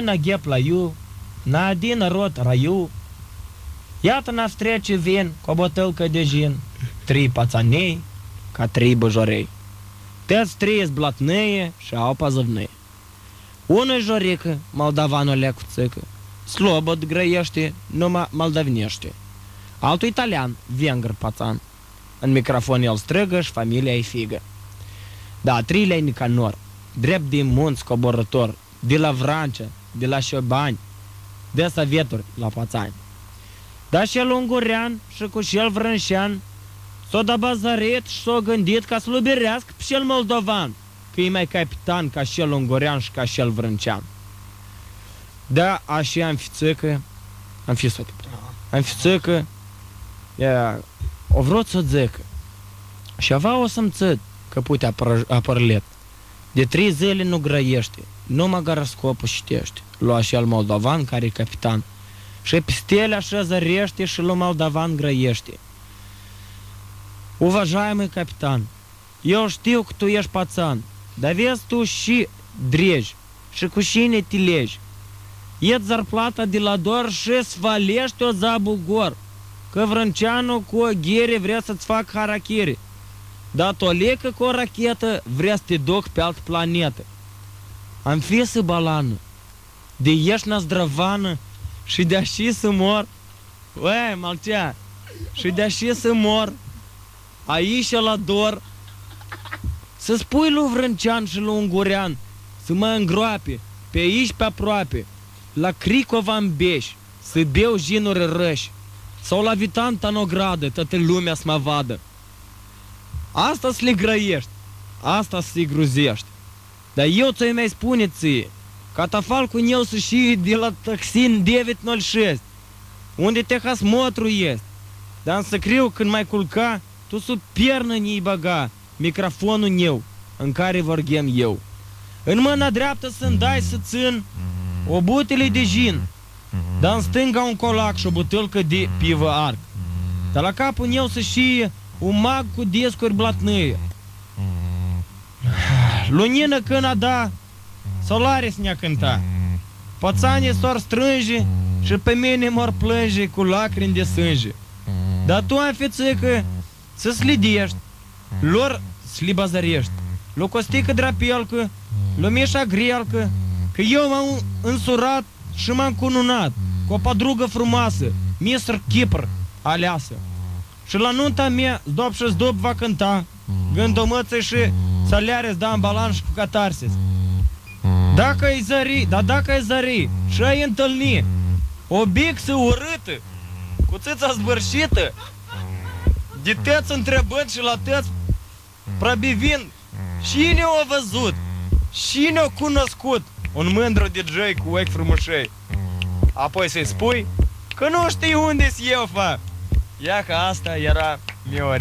Ghepla iu, na din rot raiu. Iată навстречу vin cu o bătălcă de gin, 3 pațanei ca 3 băjorei. Tăți 3 zblatnăie și au pazăvnăie. Unul jorică, moldavanul lecu țâcă, slobod grăiește, numai moldavnește. Altul italian, vengăr pațan. În microfon el strigă și familia-i figă. Da, 3-lea Nicanor, drept din munți coborător, de la Vrancea, de la Șobani, de saveturi la pațani. Da și el ungurean și cu și-el vrânșean s-o da bazaret și s-o gândit ca să-l ubirească pe și-el moldovan, că e mai capitan ca și-el ungurean și ca și-el vrâncean. Da, așa am fi țâcă, am fi țâcă, o vrut să zică, și avea o să-mi țăd că pute apărlet. De 3 zile nu grăiește, numai garoscopul ștește, lua și-el moldovan care e capitan. Și pistele așa zărește și lui moldovan grăiește. Уважаемый capitan, eu știu că tu ești pațan, dar vezi tu și dreji și cu cine te legi. Iet zarplata de la dor și svalește-o za bugor, că vrânceanul cu o ghere vrea să-ți fac harakiri, dar tolecă cu o rachetă vrea să te duc pe altă planetă. Am fi să balană, de ești nazdrăvană și de-așa să mor. Uai, Malcea, și de-așa să mor aici la dor. Să spui lui vrâncean și lui ungurean să mă îngroape pe aici pe aproape, la Cricova în Beș, să beau jinuri răși, sau la Vitanta în ogradă, toată lumea să mă vadă. Asta să le grăiești, asta să-i gruzești. Dar eu ți-o mai spune ție, catafalcul meu să și de la Taxin 906, unde tehasmotru este. Dar să scriu când mai culca, tu sub piernă ni-i băga microfonul meu, în care vorghem eu. În mâna dreaptă să-mi dai să țin o butele de gin, dar în stânga un colac și o butâlcă de pivă arc. Dar la capul meu să și un mag cu discuri blatnăie. Lunină când a da, Solaris ne-a cânta. Pățanii s-or strânge și pe mine m-or plânge cu lacrimi de sânge. Dar tu, anfițică, să slidești, lor slibazărești, lu Costică Drapelcă, lu Mișa Grelcă, că eu m-am însurat și m-am cununat cu o padrugă frumoasă, Mr. Kipr, aleasă. Și la nunta mea, zdop și zdop va cânta, gândomăță și saleare-ți da în balan și cu catarsis. Dacă-i zări, dar dacă-i zări și ai întâlni o bixă urâtă, cu țâța zbârșită, de tăți întrebând și la tăți probivind, cine o văzut, cine o cunoscut, un mândru DJ cu ochi frumușei. Apoi să-i spui că nu știi unde-s eu, fa. Ia că asta era Miori.